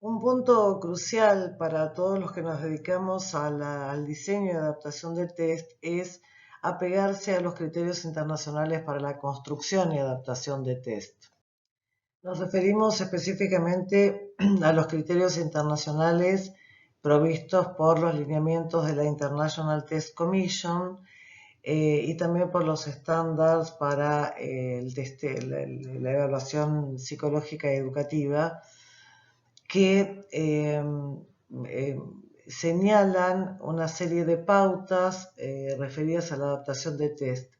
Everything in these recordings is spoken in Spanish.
Un punto crucial para todos los que nos dedicamos al diseño y adaptación de test es apegarse a los criterios internacionales para la construcción y adaptación de test. Nos referimos específicamente a los criterios internacionales provistos por los lineamientos de la International Test Commission y también por los estándares para la evaluación psicológica y educativa que eh, señalan una serie de pautas referidas a la adaptación de test.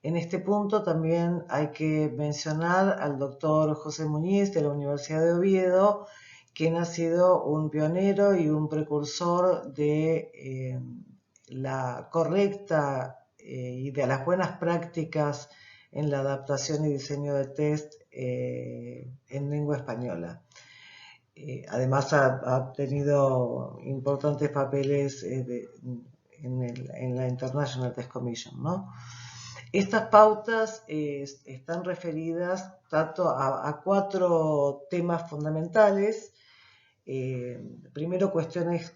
En este punto también hay que mencionar al doctor José Muñiz de la Universidad de Oviedo, quien ha sido un pionero y un precursor de la correcta y de las buenas prácticas en la adaptación y diseño de test en lengua española. Además ha tenido importantes papeles en la International Test Commission, ¿no? Estas pautas están referidas tanto a cuatro temas fundamentales. Primero, cuestiones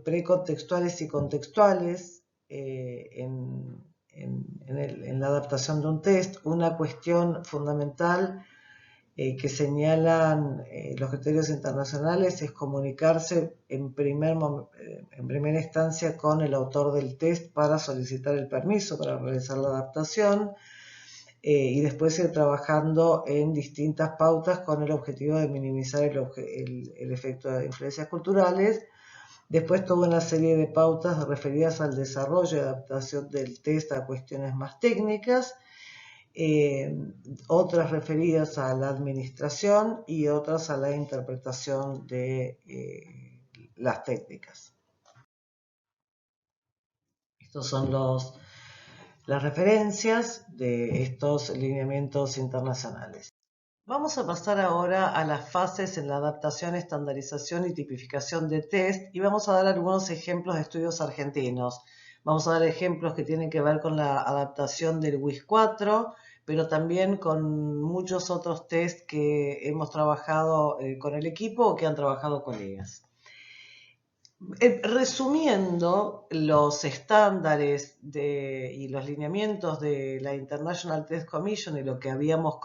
precontextuales y contextuales en la adaptación de un test. Una cuestión fundamental que señalan los criterios internacionales es comunicarse en primera instancia con el autor del test para solicitar el permiso para realizar la adaptación y después ir trabajando en distintas pautas con el objetivo de minimizar el efecto de influencias culturales. Después toda una serie de pautas referidas al desarrollo y adaptación del test a cuestiones más técnicas, otras referidas a la administración y otras a la interpretación de las técnicas. Estos son las referencias de estos lineamientos internacionales. Vamos a pasar ahora a las fases en la adaptación, estandarización y tipificación de test y vamos a dar algunos ejemplos de estudios argentinos. Vamos a dar ejemplos que tienen que ver con la adaptación del WIS 4, pero también con muchos otros test que hemos trabajado con el equipo o que han trabajado colegas. Resumiendo los estándares y los lineamientos de la International Test Commission y lo que habíamos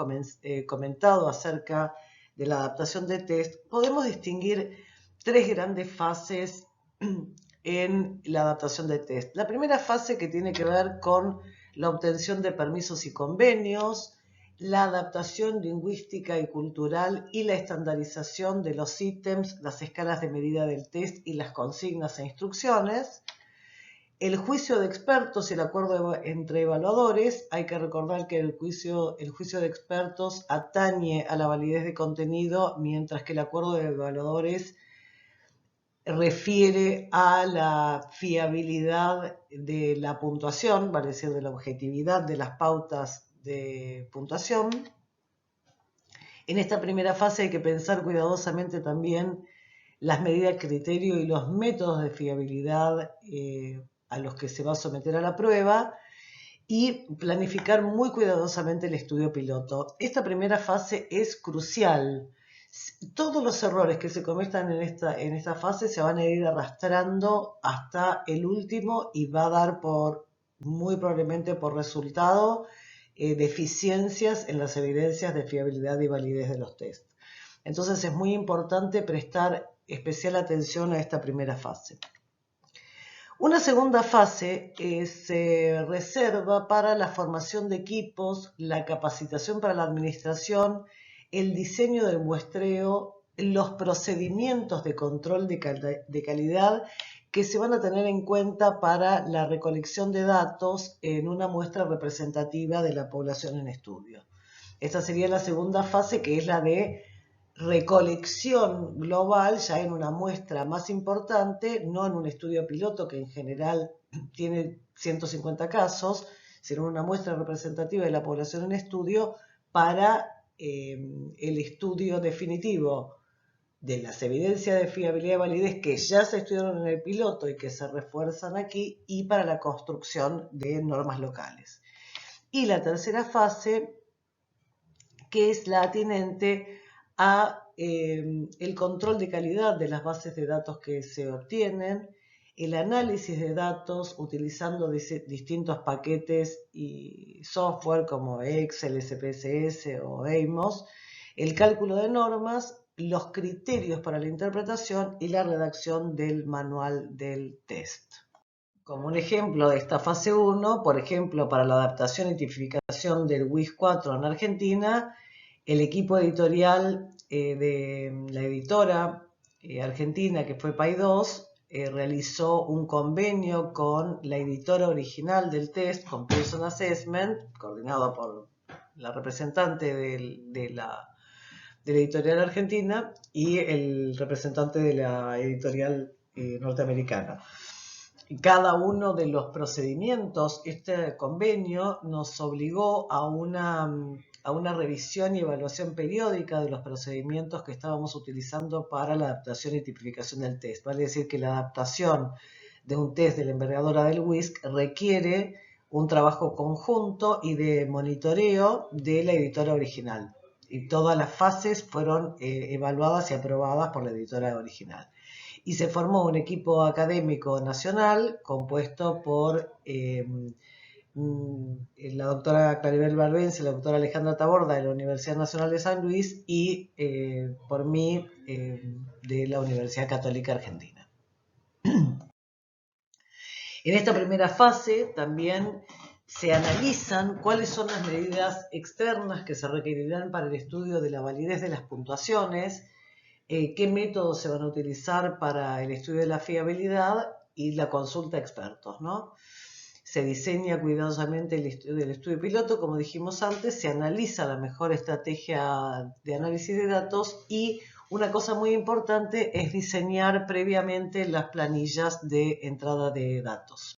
comentado acerca de la adaptación de test, podemos distinguir tres grandes fases en la adaptación de test. La primera fase, que tiene que ver con la obtención de permisos y convenios, la adaptación lingüística y cultural y la estandarización de los ítems, las escalas de medida del test y las consignas e instrucciones. El juicio de expertos y el acuerdo entre evaluadores. Hay que recordar que el juicio de expertos atañe a la validez de contenido, mientras que el acuerdo de evaluadores refiere a la fiabilidad de la puntuación, vale decir, de la objetividad de las pautas de puntuación. En esta primera fase hay que pensar cuidadosamente también las medidas, criterio y los métodos de fiabilidad a los que se va a someter a la prueba y planificar muy cuidadosamente el estudio piloto. Esta primera fase es crucial. Todos los errores que se cometan en esta fase se van a ir arrastrando hasta el último y va a dar muy probablemente por resultado deficiencias en las evidencias de fiabilidad y validez de los test. Entonces es muy importante prestar especial atención a esta primera fase. Una segunda fase se reserva para la formación de equipos, la capacitación para la administración, el diseño del muestreo, los procedimientos de control de calidad que se van a tener en cuenta para la recolección de datos en una muestra representativa de la población en estudio. Esta sería la segunda fase, que es la de recolección global, ya en una muestra más importante, no en un estudio piloto que en general tiene 150 casos, sino una muestra representativa de la población en estudio para el estudio definitivo de las evidencias de fiabilidad y validez que ya se estudiaron en el piloto y que se refuerzan aquí, y para la construcción de normas locales. Y la tercera fase, que es la atinente a el control de calidad de las bases de datos que se obtienen, el análisis de datos utilizando distintos paquetes y software como Excel, SPSS o EIMOS, el cálculo de normas, los criterios para la interpretación y la redacción del manual del test. Como un ejemplo de esta fase 1, por ejemplo, para la adaptación y tipificación del WIS 4 en Argentina, el equipo editorial de la editora argentina, que fue Paidós, realizó un convenio con la editora original del test, con Pearson Assessment, coordinado por la representante de la editorial argentina y el representante de la editorial norteamericana. Cada uno de los procedimientos, este convenio nos obligó a una revisión y evaluación periódica de los procedimientos que estábamos utilizando para la adaptación y tipificación del test. Vale decir que la adaptación de un test de la envergadura del WISC requiere un trabajo conjunto y de monitoreo de la editora original. Y todas las fases fueron evaluadas y aprobadas por la editora original. Y se formó un equipo académico nacional compuesto por la doctora Claribel Barbense y la doctora Alejandra Taborda de la Universidad Nacional de San Luis y por mí de la Universidad Católica Argentina. En esta primera fase también se analizan cuáles son las medidas externas que se requerirán para el estudio de la validez de las puntuaciones, qué métodos se van a utilizar para el estudio de la fiabilidad y la consulta a expertos, ¿no? Se diseña cuidadosamente el estudio piloto, como dijimos antes, se analiza la mejor estrategia de análisis de datos y una cosa muy importante es diseñar previamente las planillas de entrada de datos.